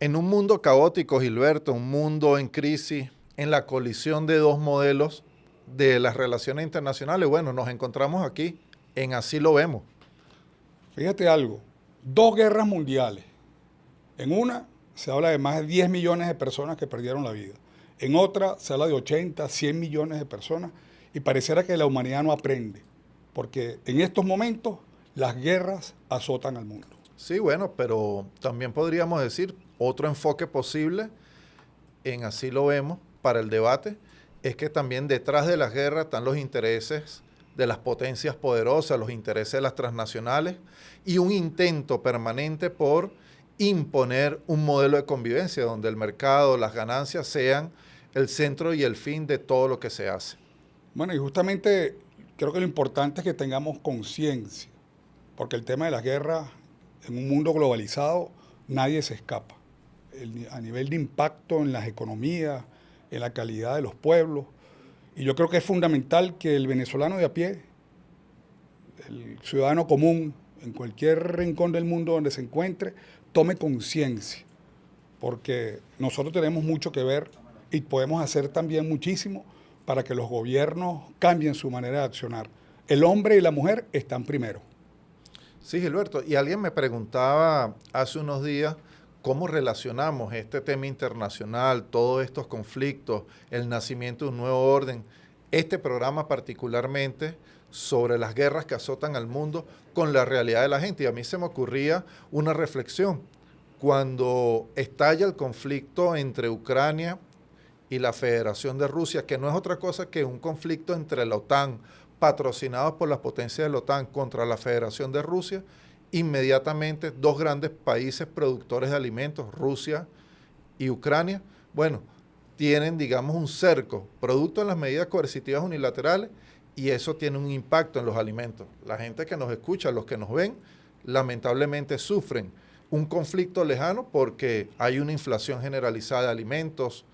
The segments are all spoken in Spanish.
En un mundo caótico, Gilberto, un mundo en crisis, en la colisión de dos modelos de las relaciones internacionales, bueno, nos encontramos aquí, en Así lo vemos. Fíjate algo, dos guerras mundiales. En una se habla de más de 10 millones de personas que perdieron la vida. En otra se habla de 80, 100 millones de personas y pareciera que la humanidad no aprende, porque en estos momentos las guerras azotan al mundo. Sí, bueno, pero también podríamos decir otro enfoque posible, en Así lo vemos, para el debate, es que también detrás de las guerras están los intereses de las potencias poderosas, los intereses de las transnacionales y un intento permanente por imponer un modelo de convivencia donde el mercado, las ganancias sean el centro y el fin de todo lo que se hace. Bueno, y justamente creo que lo importante es que tengamos conciencia, porque el tema de las guerras en un mundo globalizado nadie se escapa. A nivel de impacto en las economías, en la calidad de los pueblos. Y yo creo que es fundamental que el venezolano de a pie, el ciudadano común, en cualquier rincón del mundo donde se encuentre, tome conciencia, porque nosotros tenemos mucho que ver y podemos hacer también muchísimo para que los gobiernos cambien su manera de accionar. El hombre y la mujer están primero. Sí, Gilberto, y alguien me preguntaba hace unos días cómo relacionamos este tema internacional, todos estos conflictos, el nacimiento de un nuevo orden, este programa particularmente sobre las guerras que azotan al mundo con la realidad de la gente. Y a mí se me ocurría una reflexión. Cuando estalla el conflicto entre Ucrania y la Federación de Rusia, que no es otra cosa que un conflicto entre la OTAN, patrocinados por las potencias de la OTAN contra la Federación de Rusia, inmediatamente dos grandes países productores de alimentos, Rusia y Ucrania, bueno, tienen, digamos, un cerco, producto de las medidas coercitivas unilaterales, y eso tiene un impacto en los alimentos. La gente que nos escucha, los que nos ven, lamentablemente sufren un conflicto lejano porque hay una inflación generalizada de alimentos,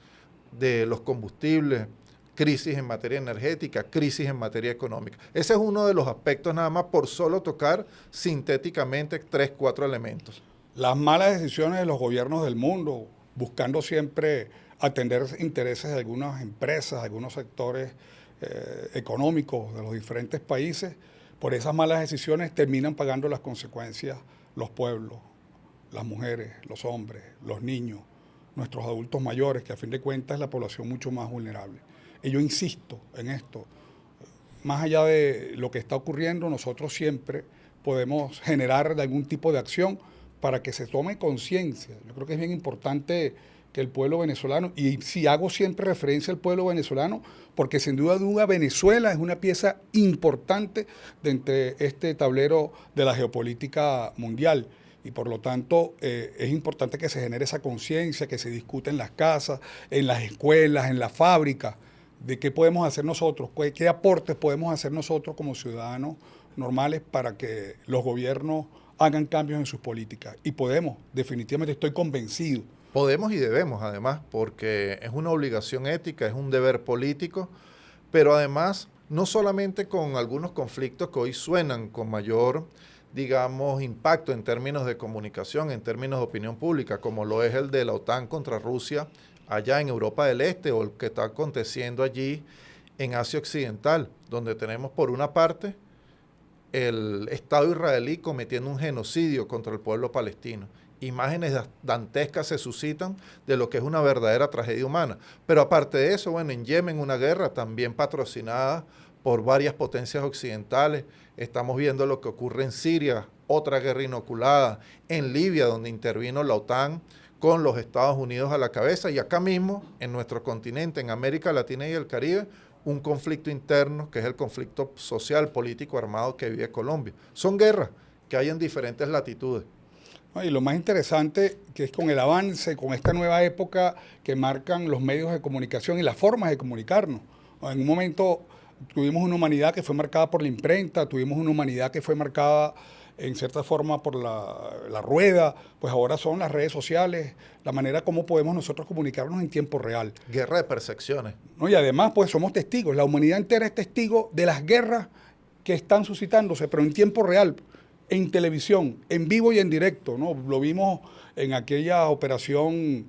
de los combustibles, crisis en materia energética, crisis en materia económica. Ese es uno de los aspectos nada más por solo tocar sintéticamente 3, 4 elementos. Las malas decisiones de los gobiernos del mundo, buscando siempre atender intereses de algunas empresas, algunos sectores económicos de los diferentes países, por esas malas decisiones terminan pagando las consecuencias los pueblos, las mujeres, los hombres, los niños, nuestros adultos mayores, que a fin de cuentas es la población mucho más vulnerable. Y yo insisto en esto, más allá de lo que está ocurriendo, nosotros siempre podemos generar algún tipo de acción para que se tome conciencia. Yo creo que es bien importante que el pueblo venezolano, y si hago siempre referencia al pueblo venezolano, porque sin duda alguna Venezuela es una pieza importante de entre este tablero de la geopolítica mundial. Y por lo tanto es importante que se genere esa conciencia, que se discute en las casas, en las escuelas, en las fábricas, de qué podemos hacer nosotros, qué aportes podemos hacer nosotros como ciudadanos normales para que los gobiernos hagan cambios en sus políticas. Y podemos, definitivamente estoy convencido. Podemos y debemos, además, porque es una obligación ética, es un deber político, pero además no solamente con algunos conflictos que hoy suenan con mayor, digamos, impacto en términos de comunicación, en términos de opinión pública, como lo es el de la OTAN contra Rusia allá en Europa del Este, o el que está aconteciendo allí en Asia Occidental, donde tenemos por una parte el Estado israelí cometiendo un genocidio contra el pueblo palestino. Imágenes dantescas se suscitan de lo que es una verdadera tragedia humana. Pero aparte de eso, bueno, en Yemen una guerra también patrocinada por varias potencias occidentales. Estamos viendo lo que ocurre en Siria, otra guerra inoculada, en Libia, donde intervino la OTAN con los Estados Unidos a la cabeza, y acá mismo, en nuestro continente, en América Latina y el Caribe, un conflicto interno, que es el conflicto social, político, armado que vive Colombia. Son guerras que hay en diferentes latitudes. Y lo más interesante que es con el avance, con esta nueva época que marcan los medios de comunicación y las formas de comunicarnos. En un momento tuvimos una humanidad que fue marcada por la imprenta, tuvimos una humanidad que fue marcada en cierta forma por la rueda, pues ahora son las redes sociales, la manera como podemos nosotros comunicarnos en tiempo real. Guerra de percepciones. ¿No? Y además, pues somos testigos, la humanidad entera es testigo de las guerras que están suscitándose, pero en tiempo real. en televisión, en vivo y en directo, ¿no? Lo vimos en aquella operación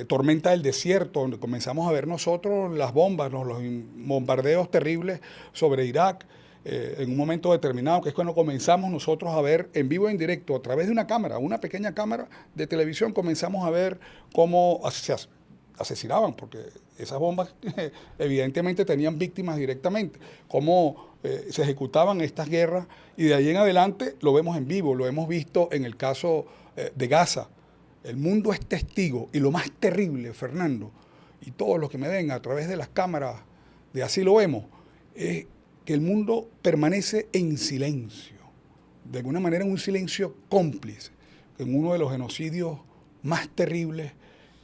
Tormenta del Desierto, donde comenzamos a ver nosotros las bombas, ¿no? Los bombardeos terribles sobre Irak, en un momento determinado, que es cuando comenzamos nosotros a ver en vivo y en directo, a través de una cámara, una pequeña cámara de televisión, comenzamos a ver cómo se asesinaban, porque esas bombas evidentemente tenían víctimas directamente, cómo se ejecutaban estas guerras, y de ahí en adelante lo vemos en vivo, lo hemos visto en el caso de Gaza. El mundo es testigo, y lo más terrible, Fernando, y todos los que me ven a través de las cámaras de Así lo vemos, es que el mundo permanece en silencio, de alguna manera en un silencio cómplice, en uno de los genocidios más terribles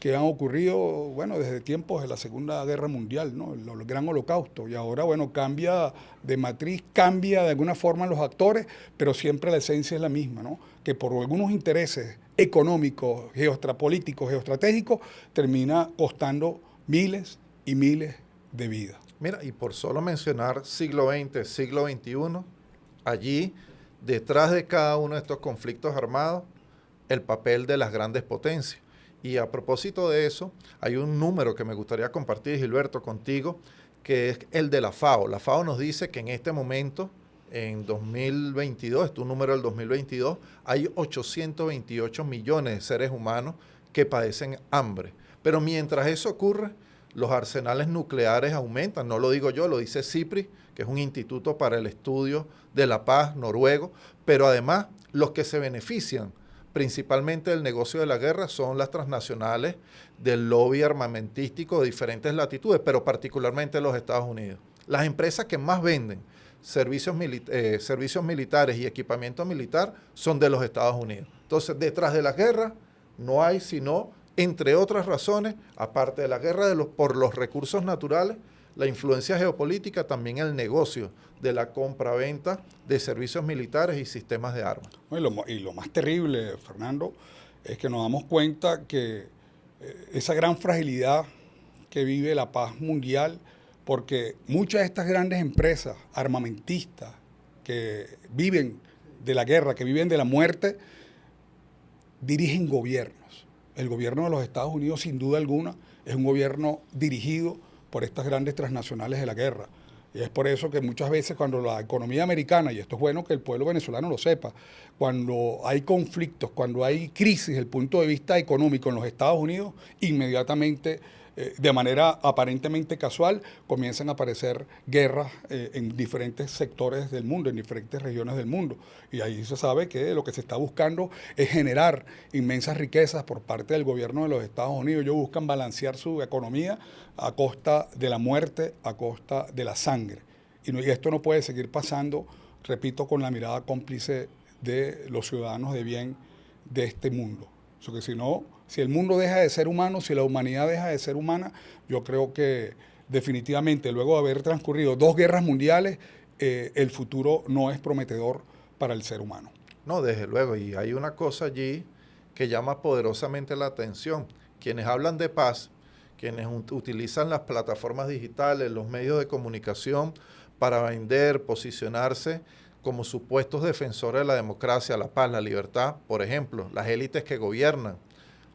que han ocurrido, bueno, desde tiempos de la Segunda Guerra Mundial, ¿no? El Gran Holocausto. Y ahora, bueno, cambia de matriz, cambia de alguna forma los actores, pero siempre la esencia es la misma, ¿no? Que por algunos intereses económicos, geopolíticos, geoestratégicos, termina costando miles y miles de vidas. Mira, y por solo mencionar siglo XX, siglo XXI, allí, detrás de cada uno de estos conflictos armados, el papel de las grandes potencias. Y a propósito de eso, hay un número que me gustaría compartir, Gilberto, contigo, que es el de la FAO. La FAO nos dice que en este momento, en 2022, es tu número del 2022, hay 828 millones de seres humanos que padecen hambre. Pero mientras eso ocurre, los arsenales nucleares aumentan. No lo digo yo, lo dice CIPRI, que es un instituto para el estudio de la paz noruego. Pero además, los que se benefician principalmente del negocio de la guerra son las transnacionales del lobby armamentístico de diferentes latitudes, pero particularmente los Estados Unidos. Las empresas que más venden servicios militares y equipamiento militar son de los Estados Unidos. Entonces, detrás de la guerra no hay sino, entre otras razones, aparte de la guerra por los recursos naturales, la influencia geopolítica, también el negocio de la compra-venta de servicios militares y sistemas de armas. Y lo más terrible, Fernando, es que nos damos cuenta que esa gran fragilidad que vive la paz mundial, porque muchas de estas grandes empresas armamentistas que viven de la guerra, que viven de la muerte, dirigen gobiernos. El gobierno de los Estados Unidos, sin duda alguna, es un gobierno dirigido por estas grandes transnacionales de la guerra. Y es por eso que muchas veces cuando la economía americana, y esto es bueno que el pueblo venezolano lo sepa, cuando hay conflictos, cuando hay crisis desde el punto de vista económico en los Estados Unidos, inmediatamente, de manera aparentemente casual, comienzan a aparecer guerras en diferentes sectores del mundo, en diferentes regiones del mundo. Y ahí se sabe que lo que se está buscando es generar inmensas riquezas por parte del gobierno de los Estados Unidos. Ellos buscan balancear su economía a costa de la muerte, a costa de la sangre. Y esto no puede seguir pasando, repito, con la mirada cómplice de los ciudadanos de bien de este mundo. O sea que si el mundo deja de ser humano, si la humanidad deja de ser humana, yo creo que definitivamente luego de haber transcurrido 2 guerras mundiales, el futuro no es prometedor para el ser humano. No, desde luego, y hay una cosa allí que llama poderosamente la atención. Quienes hablan de paz, quienes utilizan las plataformas digitales, los medios de comunicación para vender, posicionarse como supuestos defensores de la democracia, la paz, la libertad. Por ejemplo, las élites que gobiernan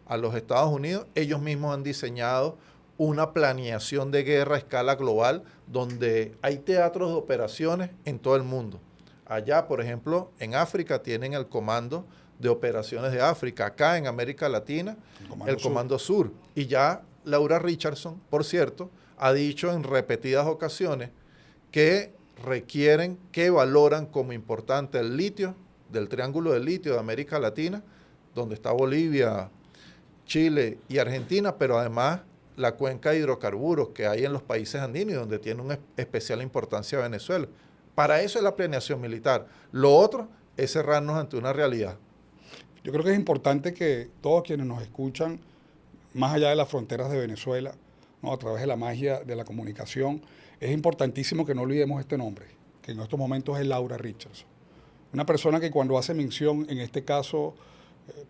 a los Estados Unidos, ellos mismos han diseñado una planeación de guerra a escala global donde hay teatros de operaciones en todo el mundo. Allá, por ejemplo, en África tienen el Comando de Operaciones de África. Acá en América Latina, el Comando Sur. Y ya Laura Richardson, por cierto, ha dicho en repetidas ocasiones que requieren, que valoran como importante el litio, del Triángulo del Litio de América Latina, donde está Bolivia, Chile y Argentina, pero además la cuenca de hidrocarburos que hay en los países andinos, donde tiene una especial importancia Venezuela. Para eso es la planeación militar. Lo otro es cerrarnos ante una realidad. Yo creo que es importante que todos quienes nos escuchan, más allá de las fronteras de Venezuela, ¿no?, a través de la magia de la comunicación, es importantísimo que no olvidemos este nombre, que en estos momentos es Laura Richardson. Una persona que cuando hace mención, en este caso,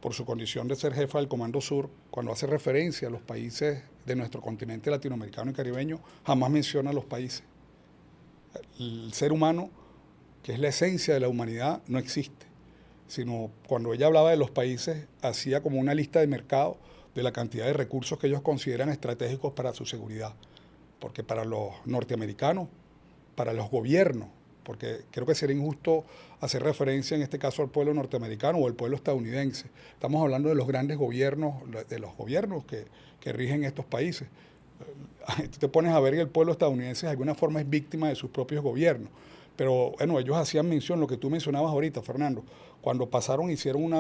por su condición de ser jefa del Comando Sur, cuando hace referencia a los países de nuestro continente latinoamericano y caribeño, jamás menciona a los países. El ser humano, que es la esencia de la humanidad, no existe. sino cuando ella hablaba de los países, hacía como una lista de mercado de la cantidad de recursos que ellos consideran estratégicos para su seguridad. Porque para los norteamericanos, para los gobiernos, porque creo que sería injusto hacer referencia en este caso al pueblo norteamericano o al pueblo estadounidense. Estamos hablando de los grandes gobiernos, de los gobiernos que rigen estos países. Tú te pones a ver que el pueblo estadounidense de alguna forma es víctima de sus propios gobiernos. Pero bueno, ellos hacían mención, lo que tú mencionabas ahorita, Fernando, cuando pasaron, hicieron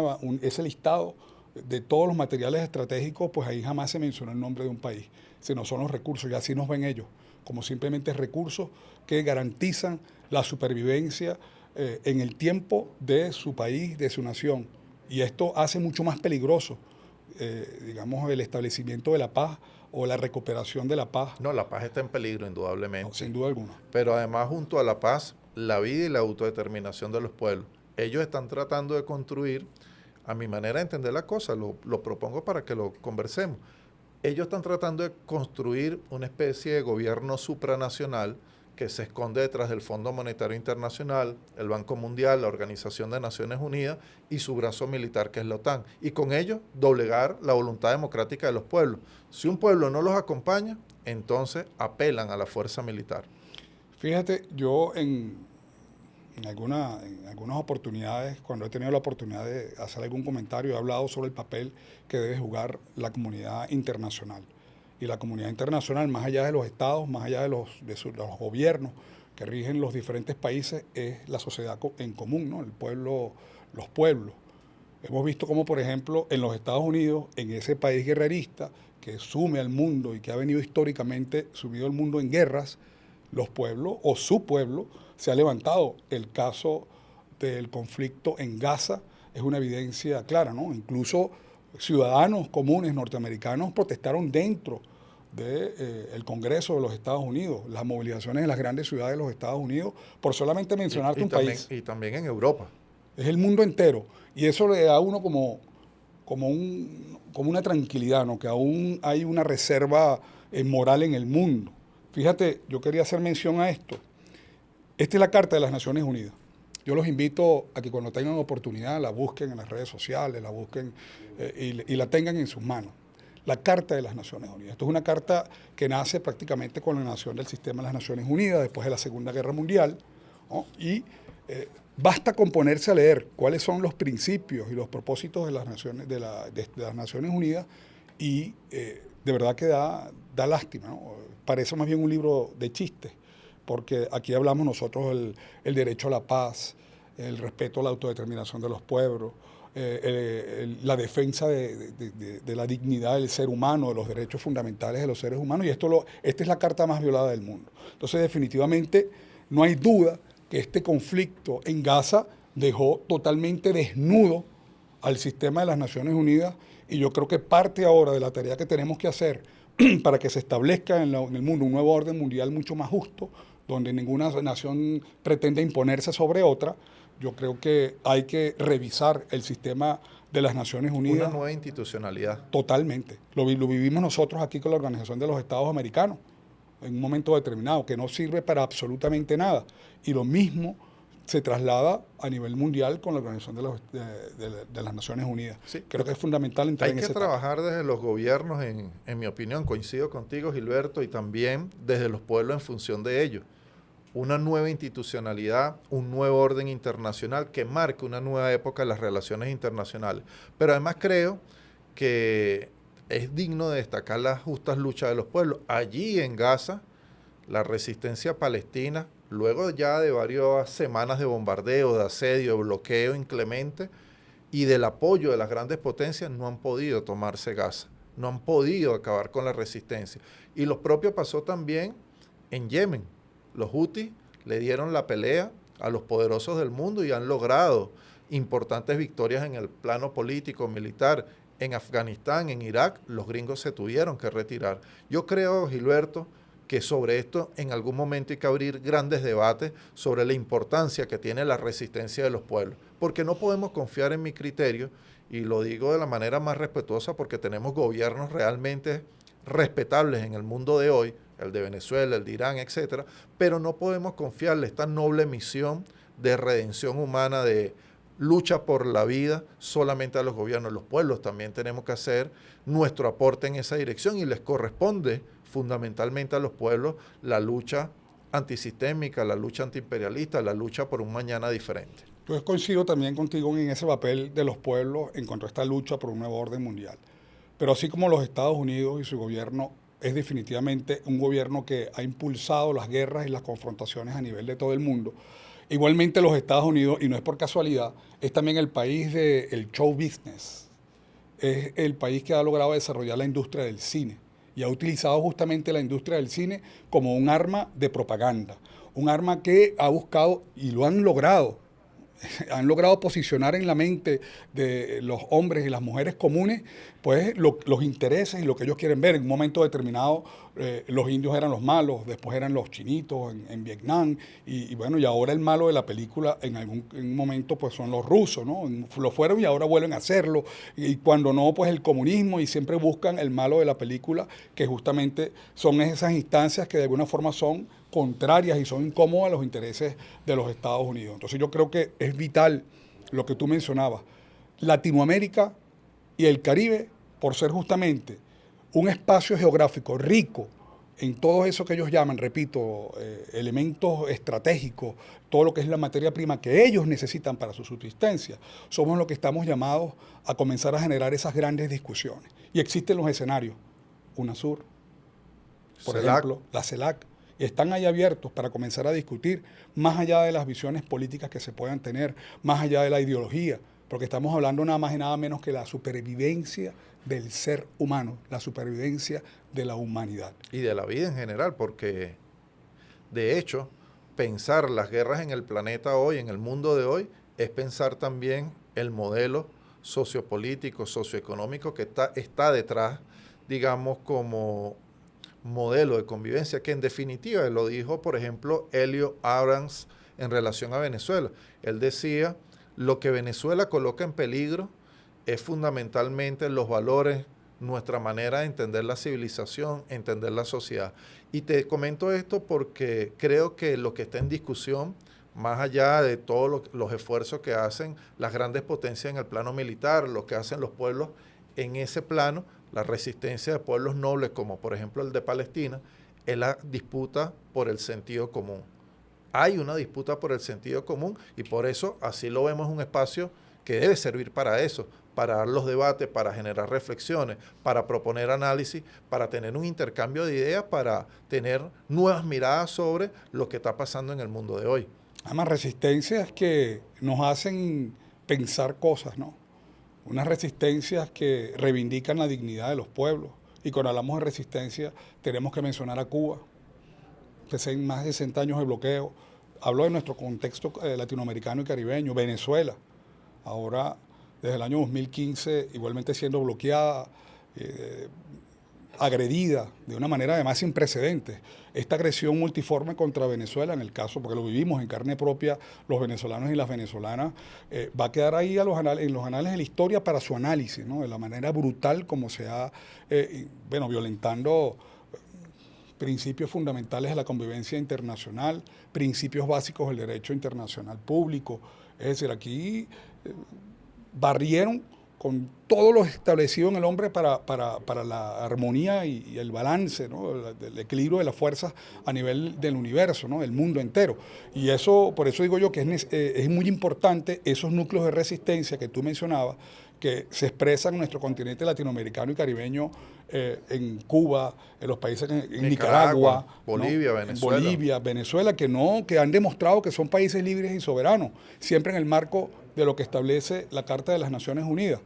ese listado de todos los materiales estratégicos, pues ahí jamás se mencionó el nombre de un país, sino son los recursos, y así nos ven ellos, como simplemente recursos que garantizan la supervivencia en el tiempo de su país, de su nación. Y esto hace mucho más peligroso, digamos, el establecimiento de la paz o la recuperación de la paz. No, la paz está en peligro, indudablemente. No, sin duda alguna. Pero además, junto a la paz, la vida y la autodeterminación de los pueblos. Ellos están tratando de construir, a mi manera de entender la cosa, lo propongo para que lo conversemos. Ellos están tratando de construir una especie de gobierno supranacional que se esconde detrás del Fondo Monetario Internacional, el Banco Mundial, la Organización de Naciones Unidas y su brazo militar, que es la OTAN. Y con ello doblegar la voluntad democrática de los pueblos. Si un pueblo no los acompaña, entonces apelan a la fuerza militar. Fíjate, yo en algunas oportunidades, cuando he tenido la oportunidad de hacer algún comentario, he hablado sobre el papel que debe jugar la comunidad internacional. Y la comunidad internacional, más allá de los estados, más allá de los gobiernos que rigen los diferentes países, es la sociedad en común, ¿no? El pueblo, los pueblos. Hemos visto cómo, por ejemplo, en los Estados Unidos, en ese país guerrerista que sume al mundo y que ha venido históricamente sumido al mundo en guerras, los pueblos o su pueblo se ha levantado. El caso del conflicto en Gaza es una evidencia clara, ¿no? Incluso ciudadanos comunes norteamericanos protestaron dentro del Congreso de los Estados Unidos, las movilizaciones en las grandes ciudades de los Estados Unidos, por solamente mencionarte un país. Y también en Europa. Es el mundo entero. Y eso le da a uno como una tranquilidad, ¿no? Que aún hay una reserva moral en el mundo. Fíjate, yo quería hacer mención a esto. Esta es la Carta de las Naciones Unidas. Yo los invito a que cuando tengan oportunidad la busquen en las redes sociales, la busquen y la tengan en sus manos. La Carta de las Naciones Unidas. Esto es una carta que nace prácticamente con la nación del sistema de las Naciones Unidas después de la Segunda Guerra Mundial, ¿no? Y basta con ponerse a leer cuáles son los principios y los propósitos de las Naciones Unidas y de verdad que da lástima, ¿no? Parece más bien un libro de chistes, porque aquí hablamos nosotros el derecho a la paz, el respeto a la autodeterminación de los pueblos, la defensa de la dignidad del ser humano, de los derechos fundamentales de los seres humanos, y esta es la carta más violada del mundo. Entonces, definitivamente, no hay duda que este conflicto en Gaza dejó totalmente desnudo al sistema de las Naciones Unidas, y yo creo que parte ahora de la tarea que tenemos que hacer para que se establezca en el mundo un nuevo orden mundial mucho más justo, donde ninguna nación pretende imponerse sobre otra. Yo creo que hay que revisar el sistema de las Naciones Unidas. Una nueva institucionalidad. Totalmente. Lo vivimos nosotros aquí con la Organización de los Estados Americanos, en un momento determinado, que no sirve para absolutamente nada. Y lo mismo se traslada a nivel mundial con la Organización de las Naciones Unidas. Sí. Creo que es fundamental entrar en ese etapa. Hay que trabajar desde los gobiernos, en mi opinión, coincido contigo, Gilberto, y también desde los pueblos en función de ello. Una nueva institucionalidad, un nuevo orden internacional que marque una nueva época en las relaciones internacionales. Pero además creo que es digno de destacar las justas luchas de los pueblos. Allí en Gaza, la resistencia palestina, luego ya de varias semanas de bombardeo, de asedio, de bloqueo inclemente y del apoyo de las grandes potencias, no han podido tomarse Gaza, no han podido acabar con la resistencia. Y lo propio pasó también en Yemen. Los Houthis le dieron la pelea a los poderosos del mundo y han logrado importantes victorias en el plano político, militar. En Afganistán, en Irak, los gringos se tuvieron que retirar. Yo creo, Gilberto, que sobre esto en algún momento hay que abrir grandes debates sobre la importancia que tiene la resistencia de los pueblos. Porque no podemos confiar en mi criterio, y lo digo de la manera más respetuosa porque tenemos gobiernos realmente respetables en el mundo de hoy, el de Venezuela, el de Irán, etcétera, pero no podemos confiarle esta noble misión de redención humana de lucha por la vida solamente a los gobiernos. Los pueblos también tenemos que hacer nuestro aporte en esa dirección y les corresponde fundamentalmente a los pueblos la lucha antisistémica, la lucha antiimperialista, la lucha por un mañana diferente. Yo coincido también contigo en ese papel de los pueblos en cuanto a esta lucha por un nuevo orden mundial. Pero así como los Estados Unidos y su gobierno es definitivamente un gobierno que ha impulsado las guerras y las confrontaciones a nivel de todo el mundo, igualmente los Estados Unidos, y no es por casualidad, es también el país del show business. Es el país que ha logrado desarrollar la industria del cine y ha utilizado justamente la industria del cine como un arma de propaganda, un arma que ha buscado, y lo han logrado posicionar en la mente de los hombres y las mujeres comunes, pues los intereses y lo que ellos quieren ver. En un momento determinado los indios eran los malos, después eran los chinitos en Vietnam, y bueno, y ahora el malo de la película en un momento pues son los rusos, ¿no? Lo fueron y ahora vuelven a hacerlo, y cuando no, pues el comunismo, y siempre buscan el malo de la película, que justamente son esas instancias que de alguna forma son contrarias y son incómodas a los intereses de los Estados Unidos. Entonces yo creo que es vital lo que tú mencionabas. Latinoamérica y el Caribe, por ser justamente un espacio geográfico rico en todo eso que ellos llaman, repito, elementos estratégicos, todo lo que es la materia prima que ellos necesitan para su subsistencia, somos los que estamos llamados a comenzar a generar esas grandes discusiones. Y existen los escenarios, UNASUR, por ejemplo, la CELAC, están ahí abiertos para comenzar a discutir más allá de las visiones políticas que se puedan tener, más allá de la ideología, porque estamos hablando nada más y nada menos que la supervivencia del ser humano, la supervivencia de la humanidad. Y de la vida en general, porque de hecho, pensar las guerras en el planeta hoy, en el mundo de hoy, es pensar también el modelo sociopolítico, socioeconómico que está detrás, digamos, como modelo de convivencia, que en definitiva lo dijo, por ejemplo, Elio Abrams en relación a Venezuela. Él decía, lo que Venezuela coloca en peligro es fundamentalmente los valores, nuestra manera de entender la civilización, entender la sociedad. Y te comento esto porque creo que lo que está en discusión, más allá de todos los esfuerzos que hacen las grandes potencias en el plano militar, lo que hacen los pueblos en ese plano, la resistencia de pueblos nobles, como por ejemplo el de Palestina, es la disputa por el sentido común. Hay una disputa por el sentido común y por eso así lo vemos un espacio que debe servir para eso, para dar los debates, para generar reflexiones, para proponer análisis, para tener un intercambio de ideas, para tener nuevas miradas sobre lo que está pasando en el mundo de hoy. Además, resistencias que nos hacen pensar cosas, ¿no? Unas resistencias que reivindican la dignidad de los pueblos. Y cuando hablamos de resistencia, tenemos que mencionar a Cuba, más de 60 años de bloqueo. Hablo de nuestro contexto latinoamericano y caribeño, Venezuela. Ahora, desde el año 2015, igualmente siendo bloqueada, agredida de una manera además sin precedentes. Esta agresión multiforme contra Venezuela, en el caso, porque lo vivimos en carne propia, los venezolanos y las venezolanas, va a quedar ahí en los anales de la historia para su análisis, ¿no? De la manera brutal como se ha, violentando principios fundamentales de la convivencia internacional, principios básicos del derecho internacional público. Es decir, aquí barrieron con todo lo establecido en el hombre para la armonía y el balance, ¿no? El equilibrio de las fuerzas a nivel del universo, ¿no? Del mundo entero. Y eso, por eso digo yo que es muy importante esos núcleos de resistencia que tú mencionabas, que se expresan en nuestro continente latinoamericano y caribeño, en Cuba, en los países, en Nicaragua, Bolivia, ¿no? Venezuela. En Bolivia, Venezuela, que han demostrado que son países libres y soberanos, siempre en el marco de lo que establece la Carta de las Naciones Unidas.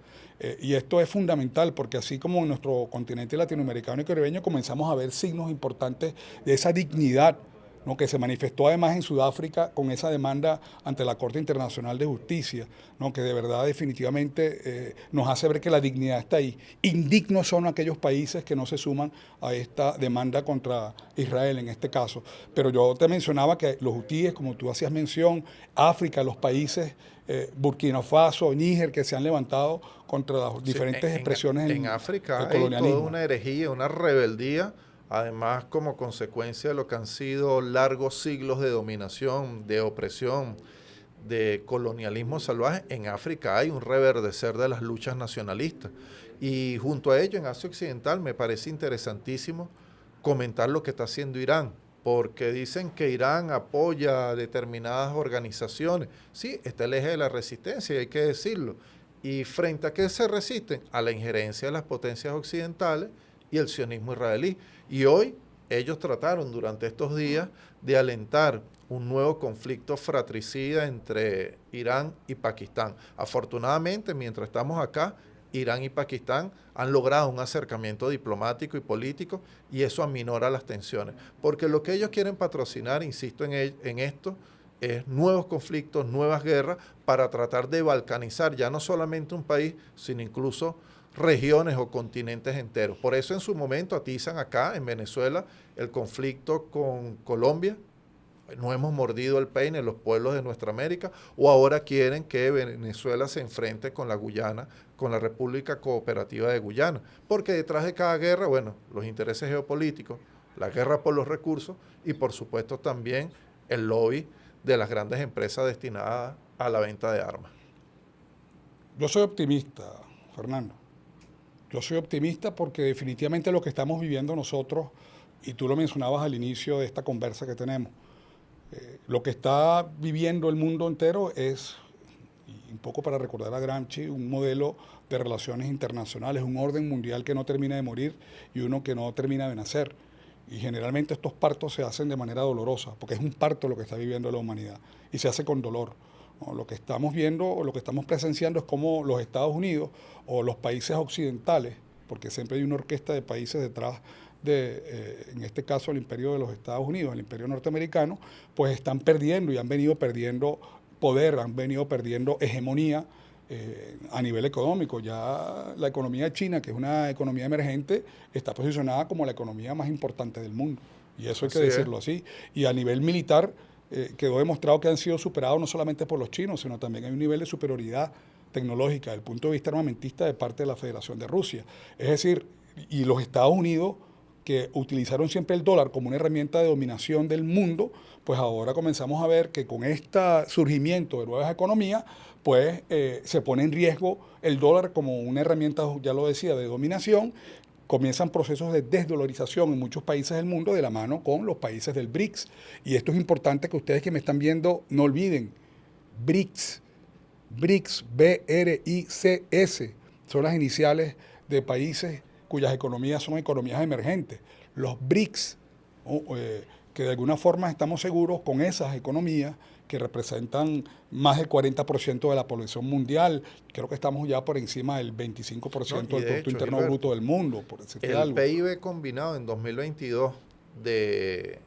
Y esto es fundamental porque así como en nuestro continente latinoamericano y caribeño comenzamos a ver signos importantes de esa dignidad, ¿no? Que se manifestó además en Sudáfrica con esa demanda ante la Corte Internacional de Justicia, ¿no? Que de verdad definitivamente nos hace ver que la dignidad está ahí. Indignos son aquellos países que no se suman a esta demanda contra Israel en este caso. Pero yo te mencionaba que los hutíes, como tú hacías mención, África, los países Burkina Faso, Níger, que se han levantado contra las diferentes expresiones en África hay toda una herejía, una rebeldía, además como consecuencia de lo que han sido largos siglos de dominación, de opresión, de colonialismo salvaje, en África hay un reverdecer de las luchas nacionalistas. Y junto a ello, en Asia Occidental, me parece interesantísimo comentar lo que está haciendo Irán, porque dicen que Irán apoya a determinadas organizaciones. Sí, está el eje de la resistencia, y hay que decirlo. ¿Y frente a qué se resisten? A la injerencia de las potencias occidentales y el sionismo israelí. Y hoy ellos trataron durante estos días de alentar un nuevo conflicto fratricida entre Irán y Pakistán. Afortunadamente, mientras estamos acá, Irán y Pakistán han logrado un acercamiento diplomático y político y eso aminora las tensiones. Porque lo que ellos quieren patrocinar, insisto en esto, es nuevos conflictos, nuevas guerras para tratar de balcanizar ya no solamente un país, sino incluso regiones o continentes enteros. Por eso en su momento atizan acá en Venezuela el conflicto con Colombia. No hemos mordido el peine los pueblos de nuestra América, o ahora quieren que Venezuela se enfrente con la Guyana, con la República Cooperativa de Guyana, porque detrás de cada guerra, bueno, los intereses geopolíticos, la guerra por los recursos y por supuesto también el lobby de las grandes empresas destinadas a la venta de armas. Yo soy optimista, Fernando. Yo soy optimista porque definitivamente lo que estamos viviendo nosotros, y tú lo mencionabas al inicio de esta conversa que tenemos, lo que está viviendo el mundo entero es, y un poco para recordar a Gramsci, un modelo de relaciones internacionales, un orden mundial que no termina de morir y uno que no termina de nacer. Y generalmente estos partos se hacen de manera dolorosa, porque es un parto lo que está viviendo la humanidad y se hace con dolor. ¿No? Lo que estamos viendo o lo que estamos presenciando es cómo los Estados Unidos o los países occidentales, porque siempre hay una orquesta de países detrás en este caso el imperio de los Estados Unidos, el imperio norteamericano, pues están perdiendo y han venido perdiendo poder, han venido perdiendo hegemonía a nivel económico. Ya la economía china, que es una economía emergente, está posicionada como la economía más importante del mundo. Y eso hay que decirlo así. Y a nivel militar quedó demostrado que han sido superados no solamente por los chinos, sino también hay un nivel de superioridad tecnológica desde el punto de vista armamentista de parte de la Federación de Rusia. Es decir, y los Estados Unidos, que utilizaron siempre el dólar como una herramienta de dominación del mundo, pues ahora comenzamos a ver que con este surgimiento de nuevas economías, pues se pone en riesgo el dólar como una herramienta, ya lo decía, de dominación. Comienzan procesos de desdolarización en muchos países del mundo de la mano con los países del BRICS. Y esto es importante que ustedes que me están viendo no olviden. BRICS, B-R-I-C-S, son las iniciales de países cuyas economías son economías emergentes. Los BRICS, que de alguna forma estamos seguros con esas economías que representan más del 40% de la población mundial. Creo que estamos ya por encima del 25% del Producto Interno Bruto del mundo, por decirte algo. El PIB combinado en 2022 de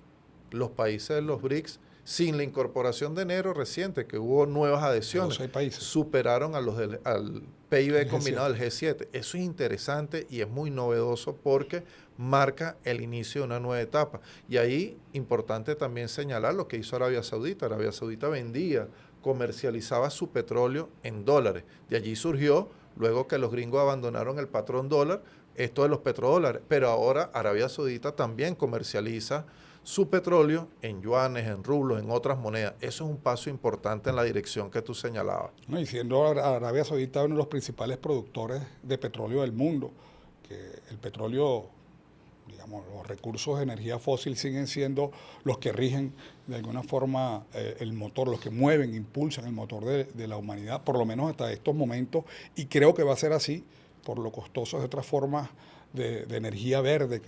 los países de los BRICS, sin la incorporación de enero reciente, que hubo nuevas adhesiones, superaron a los al PIB combinado del G7. Eso es interesante y es muy novedoso porque marca el inicio de una nueva etapa. Y ahí, importante también señalar lo que hizo Arabia Saudita. Arabia Saudita vendía, comercializaba su petróleo en dólares. De allí surgió, luego que los gringos abandonaron el patrón dólar, esto de los petrodólares. Pero ahora Arabia Saudita también comercializa su petróleo en yuanes, en rublos, en otras monedas. Eso es un paso importante en la dirección que tú señalabas. No, y siendo Arabia Saudita uno de los principales productores de petróleo del mundo, que el petróleo, digamos, los recursos de energía fósil siguen siendo los que rigen de alguna forma el motor, los que mueven, impulsan el motor de la humanidad, por lo menos hasta estos momentos, y creo que va a ser así por lo costoso de otras formas de energía verde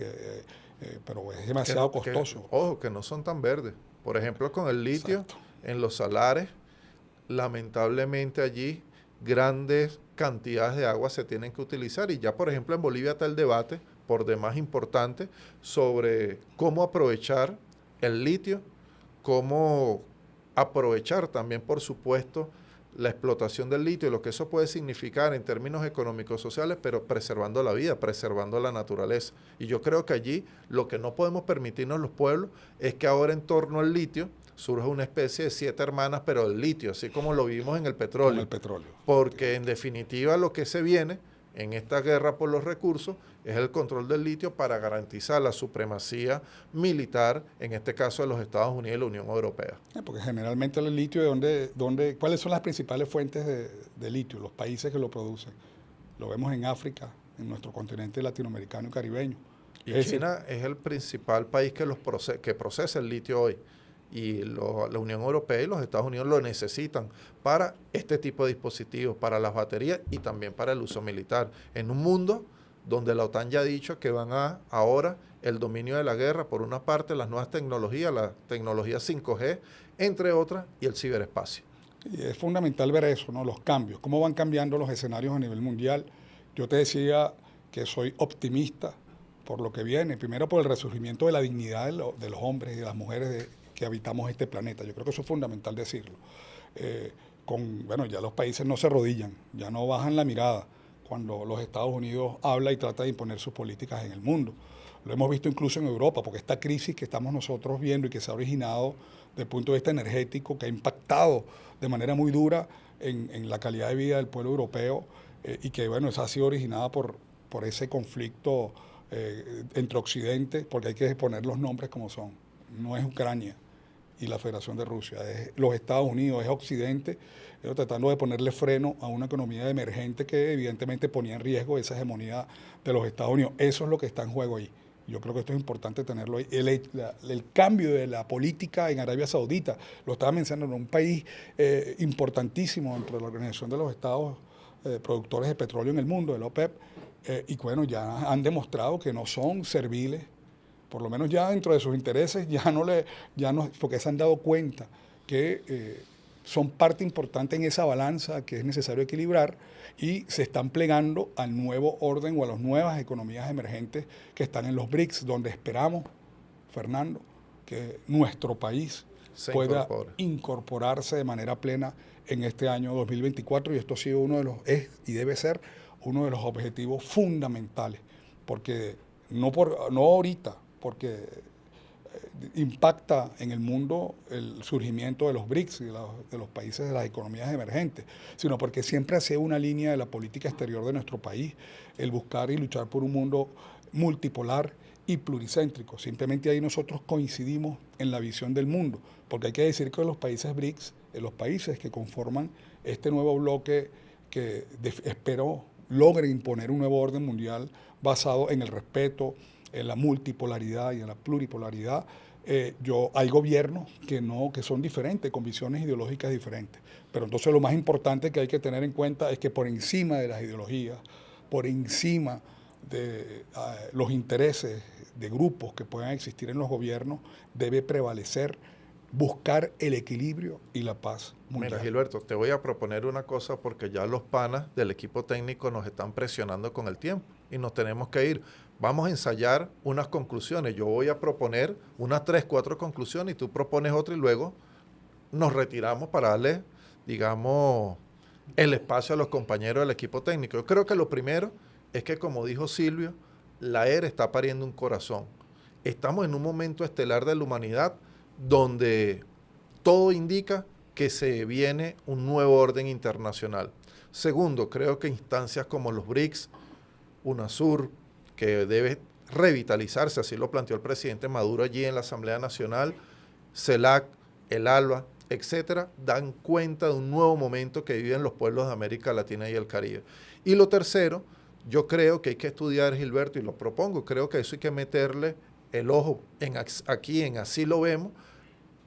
pero es demasiado costoso. Ojo, que no son tan verdes. Por ejemplo, con el litio, en los salares, lamentablemente allí grandes cantidades de agua se tienen que utilizar. Y ya, por ejemplo, en Bolivia está el debate, por demás importante, sobre cómo aprovechar el litio, cómo aprovechar también, por supuesto, la explotación del litio y lo que eso puede significar en términos económicos, sociales, pero preservando la vida, preservando la naturaleza. Y yo creo que allí lo que no podemos permitirnos los pueblos es que ahora en torno al litio surja una especie de 7 hermanas, pero del litio, así como lo vimos en el petróleo. Con el petróleo. Porque en definitiva lo que se viene en esta guerra por los recursos es el control del litio para garantizar la supremacía militar, en este caso de los Estados Unidos y la Unión Europea. Porque generalmente el litio, ¿cuáles son las principales fuentes de litio? Los países que lo producen. Lo vemos en África, en nuestro continente latinoamericano y caribeño. Y China es el principal país que procesa el litio hoy. Y la Unión Europea y los Estados Unidos lo necesitan para este tipo de dispositivos, para las baterías y también para el uso militar. En un mundo donde la OTAN ya ha dicho que van a ahora el dominio de la guerra, por una parte las nuevas tecnologías, la tecnología 5G, entre otras, y el ciberespacio. Y es fundamental ver eso, ¿no? Los cambios, cómo van cambiando los escenarios a nivel mundial. Yo te decía que soy optimista por lo que viene, primero por el resurgimiento de la dignidad de los hombres y de las mujeres que habitamos este planeta. Yo creo que eso es fundamental decirlo. Ya los países no se arrodillan, ya no bajan la mirada cuando los Estados Unidos habla y trata de imponer sus políticas en el mundo. Lo hemos visto incluso en Europa, porque esta crisis que estamos nosotros viendo y que se ha originado desde el punto de vista energético, que ha impactado de manera muy dura en la calidad de vida del pueblo europeo, y que esa ha sido originada por ese conflicto entre Occidente, porque hay que poner los nombres como son. No es Ucrania y la Federación de Rusia, es los Estados Unidos, es Occidente, tratando de ponerle freno a una economía emergente que evidentemente ponía en riesgo esa hegemonía de los Estados Unidos. Eso es lo que está en juego ahí. Yo creo que esto es importante tenerlo ahí. El cambio de la política en Arabia Saudita, lo estaba mencionando, un país importantísimo dentro de la Organización de los Estados Productores de Petróleo en el mundo, el OPEP, ya han demostrado que no son serviles, por lo menos ya dentro de sus intereses, porque se han dado cuenta que son parte importante en esa balanza que es necesario equilibrar y se están plegando al nuevo orden o a las nuevas economías emergentes que están en los BRICS, donde esperamos, Fernando, que nuestro país pueda incorporarse de manera plena en este año 2024, y esto ha sido es y debe ser uno de los objetivos fundamentales, porque no ahorita, porque impacta en el mundo el surgimiento de los BRICS y de los países de las economías emergentes, sino porque siempre ha sido una línea de la política exterior de nuestro país, el buscar y luchar por un mundo multipolar y pluricéntrico. Simplemente ahí nosotros coincidimos en la visión del mundo, porque hay que decir que los países BRICS, los países que conforman este nuevo bloque que espero logre imponer un nuevo orden mundial basado en el respeto, en la multipolaridad y en la pluripolaridad. Hay gobiernos que son diferentes, con visiones ideológicas diferentes. Pero entonces lo más importante que hay que tener en cuenta es que por encima de las ideologías, por encima de los intereses de grupos que puedan existir en los gobiernos, debe prevalecer buscar el equilibrio y la paz mundial. Mira, Gilberto, te voy a proponer una cosa porque ya los panas del equipo técnico nos están presionando con el tiempo y nos tenemos que ir. Vamos a ensayar unas conclusiones. Yo voy a proponer unas 3, 4 conclusiones y tú propones otra y luego nos retiramos para darle, digamos, el espacio a los compañeros del equipo técnico. Yo creo que lo primero es que, como dijo Silvio, la era está pariendo un corazón. Estamos en un momento estelar de la humanidad donde todo indica que se viene un nuevo orden internacional. Segundo, creo que instancias como los BRICS, UNASUR, que debe revitalizarse, así lo planteó el presidente Maduro allí en la Asamblea Nacional, CELAC, el ALBA, etcétera, dan cuenta de un nuevo momento que viven los pueblos de América Latina y el Caribe. Y lo tercero, yo creo que hay que estudiar, Gilberto, y lo propongo, creo que eso hay que meterle el ojo aquí en Así Lo Vemos,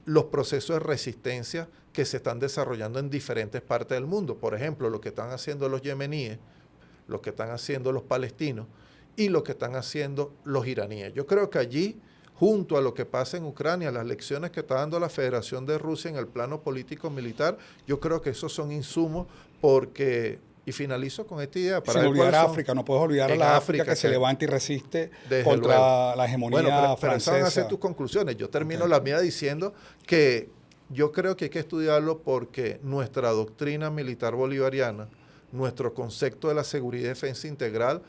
los procesos de resistencia que se están desarrollando en diferentes partes del mundo. Por ejemplo, lo que están haciendo los yemeníes, lo que están haciendo los palestinos y lo que están haciendo los iraníes. Yo creo que allí, junto a lo que pasa en Ucrania, las lecciones que está dando la Federación de Rusia en el plano político-militar, yo creo que esos son insumos porque... Y finalizo con esta idea. Para sin olvidar África, no puedes olvidar a la África que se levanta y resiste contra la hegemonía francesa. Pero hacer tus conclusiones. Yo termino la mía diciendo que yo creo que hay que estudiarlo porque nuestra doctrina militar bolivariana, nuestro concepto de la seguridad y defensa integral,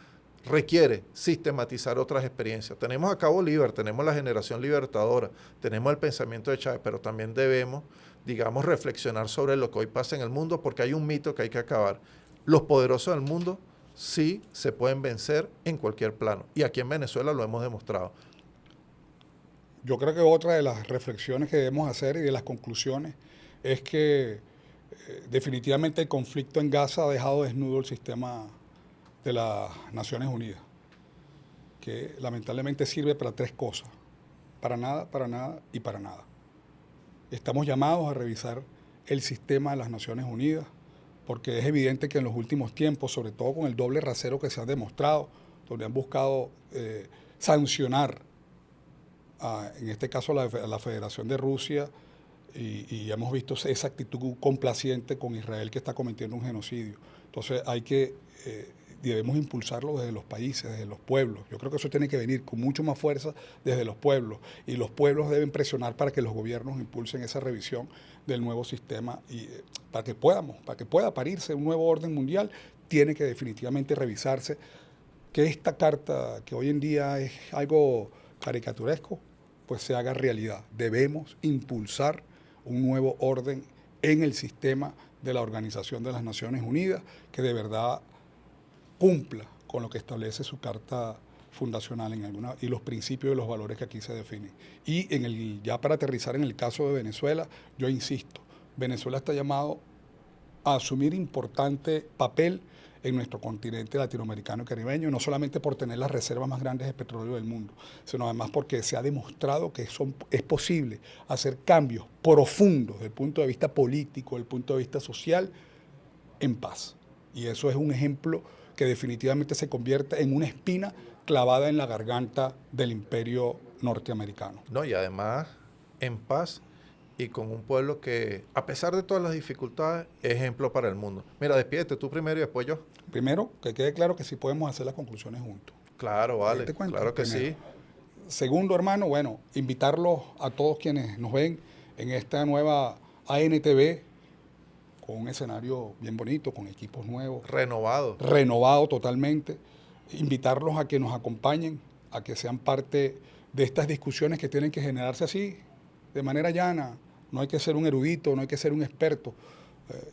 requiere sistematizar otras experiencias. Tenemos acá Bolívar, tenemos la generación libertadora, tenemos el pensamiento de Chávez, pero también debemos, digamos, reflexionar sobre lo que hoy pasa en el mundo porque hay un mito que hay que acabar. Los poderosos del mundo sí se pueden vencer en cualquier plano. Y aquí en Venezuela lo hemos demostrado. Yo creo que otra de las reflexiones que debemos hacer y de las conclusiones es que definitivamente el conflicto en Gaza ha dejado desnudo el sistema de las Naciones Unidas, que lamentablemente sirve para tres cosas: para nada y para nada. Estamos llamados a revisar el sistema de las Naciones Unidas, porque es evidente que en los últimos tiempos, sobre todo con el doble rasero que se ha demostrado, donde han buscado sancionar, en este caso a la Federación de Rusia, y hemos visto esa actitud complaciente con Israel, que está cometiendo un genocidio. Entonces debemos impulsarlo desde los países, desde los pueblos. Yo creo que eso tiene que venir con mucho más fuerza desde los pueblos, y los pueblos deben presionar para que los gobiernos impulsen esa revisión del nuevo sistema, y para que pueda parirse un nuevo orden mundial, tiene que definitivamente revisarse que esta carta, que hoy en día es algo caricaturesco, pues se haga realidad. Debemos impulsar un nuevo orden en el sistema de la Organización de las Naciones Unidas, que de verdad cumpla con lo que establece su carta fundacional y los principios y los valores que aquí se definen. Y ya para aterrizar en el caso de Venezuela, yo insisto, Venezuela está llamado a asumir importante papel en nuestro continente latinoamericano y caribeño, no solamente por tener las reservas más grandes de petróleo del mundo, sino además porque se ha demostrado que es posible hacer cambios profundos desde el punto de vista político, desde el punto de vista social, en paz. Y eso es un ejemplo que definitivamente se convierte en una espina clavada en la garganta del imperio norteamericano. No, y además en paz y con un pueblo que, a pesar de todas las dificultades, es ejemplo para el mundo. Mira, despídete tú primero y después yo. Primero, que quede claro que sí podemos hacer las conclusiones juntos. Claro, vale, Te cuento, claro que primero. sí. Segundo, hermano, bueno, invitarlos a todos quienes nos ven en esta nueva ANTV, con un escenario bien bonito, con equipos nuevos. Renovado totalmente. Invitarlos a que nos acompañen, a que sean parte de estas discusiones que tienen que generarse así, de manera llana. No hay que ser un erudito, no hay que ser un experto.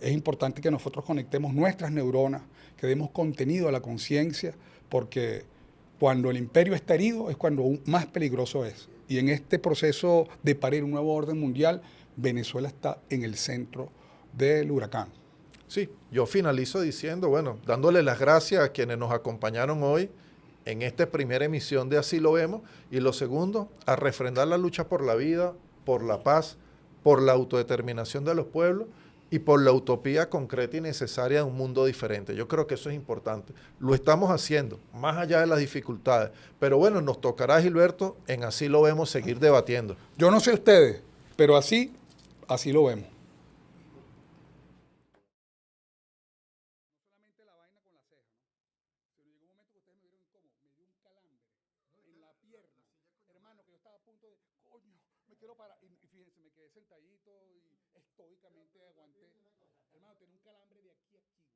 Es importante que nosotros conectemos nuestras neuronas, que demos contenido a la conciencia, porque cuando el imperio está herido es cuando más peligroso es. Y en este proceso de parir un nuevo orden mundial, Venezuela está en el centro del huracán. Sí, yo finalizo diciendo, bueno, dándole las gracias a quienes nos acompañaron hoy en esta primera emisión de Así lo vemos, y lo segundo, a refrendar la lucha por la vida, por la paz, por la autodeterminación de los pueblos y por la utopía concreta y necesaria de un mundo diferente. Yo creo que eso es importante. Lo estamos haciendo, más allá de las dificultades. Pero bueno, nos tocará, Gilberto, en Así lo vemos, seguir debatiendo. Yo no sé ustedes, pero así lo vemos. Quiero parar, y fíjense, me quedé sentadito y estoicamente aguanté. Hermano, tenía un calambre de aquí a aquí.